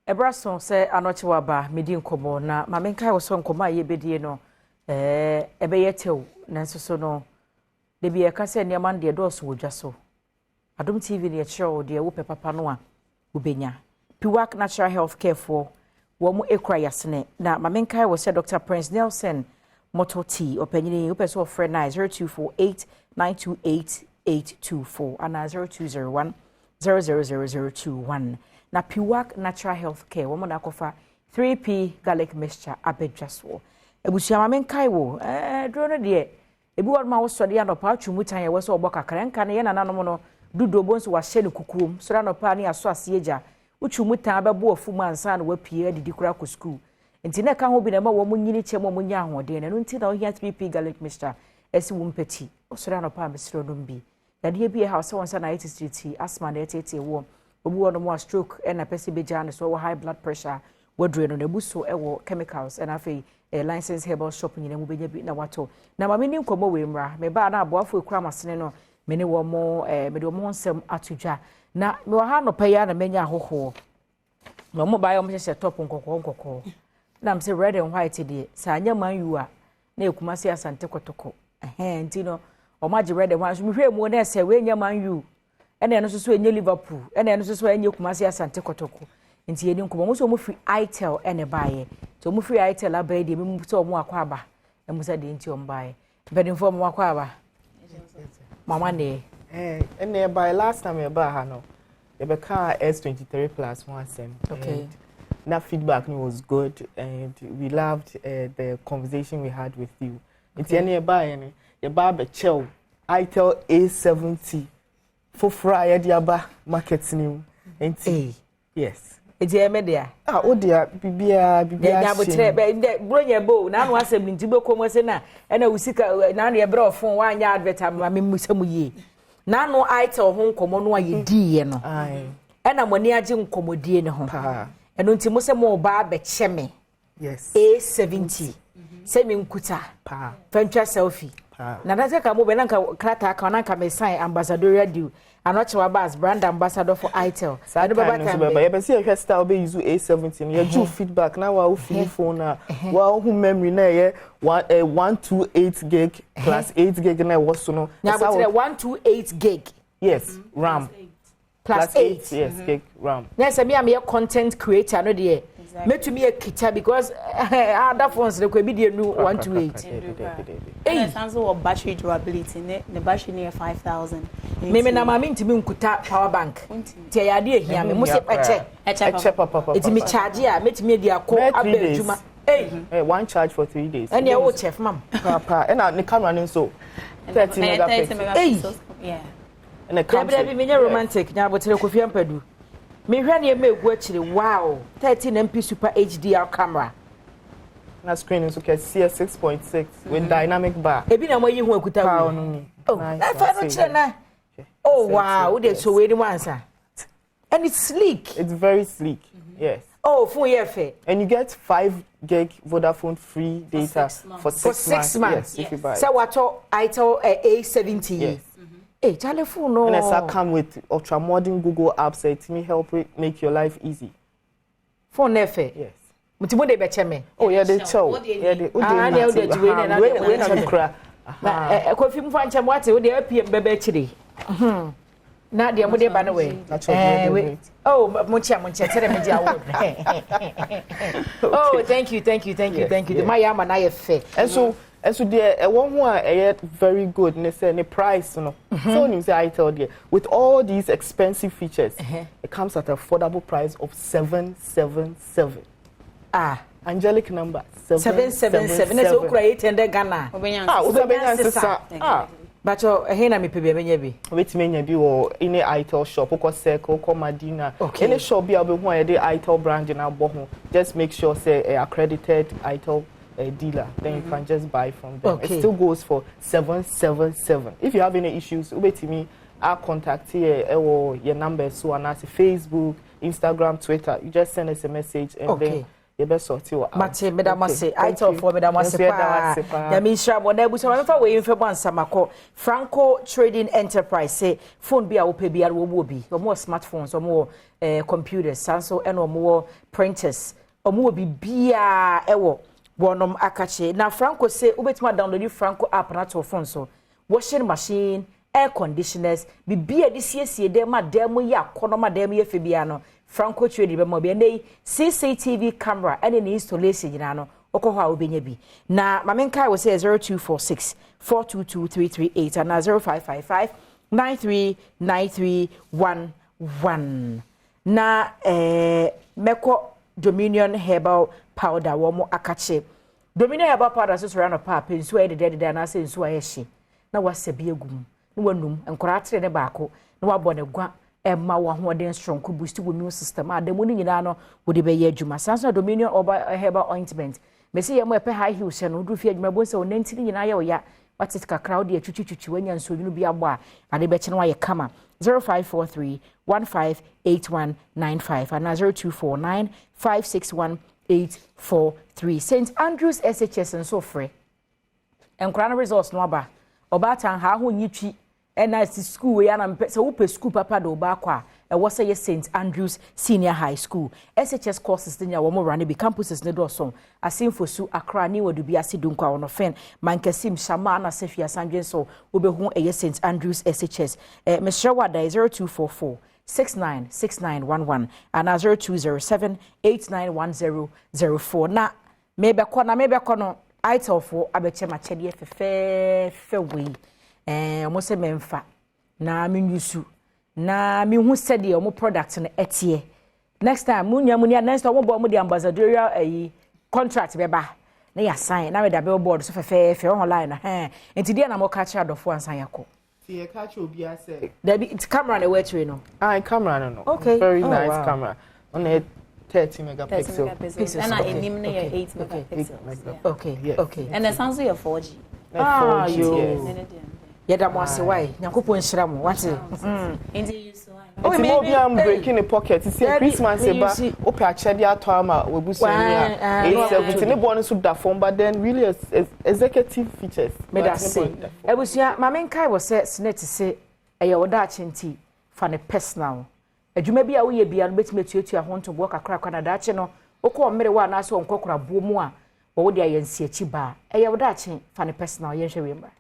Ebrason say anoche waba medi nkomo na ma menka wo so nkomo aye bedie no ebeye tew nanso so no de bi e ka se niam ande do so wodwa so Adom TV ne show de wo papa no a wo benya Piwak Natural Health Care for wo mu ekra yasene na ma menka wo se Dr. Prince Nelson Moto T opanyini wo pese wo frɛ na 0248928824 ana 0201 000021 na Piwak Natural Health Care wo mo na kofa 3P garlic mixture abedwaso ebusia ma menkai wo dro no de ebi wo ma wo so de anopa atwumutan ye wo so obɔ kakra nka ne ye nananom no dudo bonso wa hye ne kukuom so anopa ne aso asieja utwumutan abɛbo afum ansa na wapie adidi kura ko school nti na ka ho bi na ma wo mo nyini kyem mo nya ahode na no nti na wo hia 3P garlic mixture esi wo mpeti so anopa amesiro no mbi yade bi e house won na 80 street asthma na 80 wo obu wono mo stroke and na pese beja ne so high blood pressure wodre no na buso ewo chemicals and afei license herbal shop nyina mu benya bi na wato na ma meni nkomo we mra me ba na aboafo ekura masene no me ne wo mo me de wo nsem atudwa na me wa ha no paya na menya ahoho no mo ba yo mo hye top nkokko na me say red and white de sa anya man yu a na ekuma se asante kotoko nti no o ma je red and white me hwe mu na se we nya man yu ene no so enye Liverpool ene no so enye kumase asante kotoko nti yeni nkomo so mo free Itel ene baaye so mo free Itel abaye de me so mo akwa aba e mo sa de nti o mbaaye bedinfo mo akwa aba mama ne ene by last time e ba ha no e be ka S23 plus 1 sem okay that feedback was good and we loved the conversation we had with you nti ene e ba ene e ba be chew Itel A70 for fry diaba market new enti yes eti emedia odia bibia ya botre be bronya bo na anu asem nti be komo se na na usika na anu ye bre ofon wa anya advert ma memusam yi na anu Itel ho nkomo no aye diye no na moni age nkomodie ne ho eno nti mo se mo ba be cheme yes A70 se mi nkuta fantwa selfie na dase ka mo be na krata ka na ka me sign ambassadorial deal anoche wa bas brand ambassador for Itel ade baba kan be you see your style be use A17 you do feedback na wa phone phone na wa hu memory na ye 128 gig plus 8 gig na was so no na but 128 gig yes RAM plus 8 yes gig RAM yes me am your content creator no de metumi ekita because other phones they could be the new 128 and sounds of battery durability the battery near 5000 me na mama ntimi nkuta power bank tie ya de ehia me mo se eche papa it me charge ya metumi de akọ abejuma one charge for 3 days and ya wo chef mam papa and the camera nin so 30 megapixels yeah and the camera be me romantic nya botere Kofi Ampadu me hwa ne emegu akire wow 13 MP super HDR camera na screen so can see 6.6 with dynamic bar ebi na mo yi hu akuta wi oh that fa no chire na oh wow they so we answer and it's sleek it's very sleek yes oh phone here fair and you get 5 gig Vodafone free data for 6 months yes, if you buy so what Itel A70 yes telephone no and it come with ultra modern Google apps it may help it make your life easy phone nefe yes mutimo de be oh yeah they show yeah they we na kra Kofi mfa nchem wate we de apiem bebe chiri na de mo de ba no we oh mo chia tere me dia wo oh thank you the my yama na ye fe and so there one very good and say the price no so you say I tell you with all these expensive features it comes at an affordable price of 777 angelic number 777 so create and Ghana but he na me pe benya bi wetimenya bi wo any Itel shop ko Circle ko Madina any shop bi obehu a dey Itel brand na bo ho just make sure say accredited Itel dealer then you can just buy from them it still goes for 777 if you have any issues ubetimi our contact here your number so on Facebook Instagram Twitter you just send us a message and then you be sort you out. Mate medama say Itel for medama say pa. Ya mi shira mo na ebusa ma fa we mfe bon samako. Franco Trading Enterprise say phone bi a wo pe bi a wo bu obi. Omo smartphones, omo computers, sanso and omo printers. Omo bi bia ewo wonom akache. Na Franco say obetima download Franco app na to phone so. Washing machine, air conditioners, bibia di siesie dem ma dem ya kono ma dem ye fe bia no. Franco Trading be mo be nei CCTV camera and in installation nyina no okoho a obenya bi. Na mamenkai we say 0246 422338 and 0555 939311. Na meko Dominion Herbal Powder wo mo akache. Dominion Herbal Powder so run up pensu e de na say nsu ayehye. Na wasabi egum. Na wanum enkora atre ne baako. Na wabɔ ne gwa emma wa hoden strong ko boost wo immune system. Ademu ni nyina no wo de be ye adwuma. Sanso Dominion Herbal Ointment. Mesi ye mo epe high heels no do fi adwuma bo se onanti ni nyina ye oya. Watit kakra wo de atwitwitwi wanya nsodwunu bi abo a ade be kene wa ye kama. 0543 158195 and 0249 561 843. St. Andrews SHS and so free. And Crown results no aba. Obatan ha ho nyitwi na school we na so wo school papa do ba kwa e wo say St. Andrews Senior High School. SHS courses nya wo mo run be campuses ne do so. Asimfo su Accra ni wodu bi ase dunkwa wo no fen. Mankasim Shama na Sefia Sandwen so wo be hu e St. Andrews SHS. Mr. Wada 0244 696911 and 0207 891004. Na mebekɔ no Itel for abeche machede fe we omo se memfa na menyusu na me hu sede omo product no etie. Next time munya next time omo bo mo di ambassadorial contract beba na ya sign na we da billboard so fe online na enti dia na mo ka cha adofo ansan yakɔ. See, catch obi say. It's camera na wetwe no. Camera no. Okay. Very nice camera. On a 30 megapixel. And I name 8 megapixels. Okay. Yes. Okay. And the sounds your 4G. 4G, yo. yes. Yeda mo ase why nyankopon nhira mo what Indeed, you so Oh, maybe I'm breaking the pocket. You see, Christmas eba, ope achedi atoma webusu nia. It's a bonus of that form, but then really executive features. Me da say. Ebusia, ma menkai wo say snet say eye woda achenti fa ne personal. Adwuma bi a wo ye bia no betime tuatua ho nto bo kakra kwa na da ache no. Okọ mmere wa na so nkokora bo mu a wo de ayensi achi ba. Eye woda ache fa ne personal ye hwe wemba.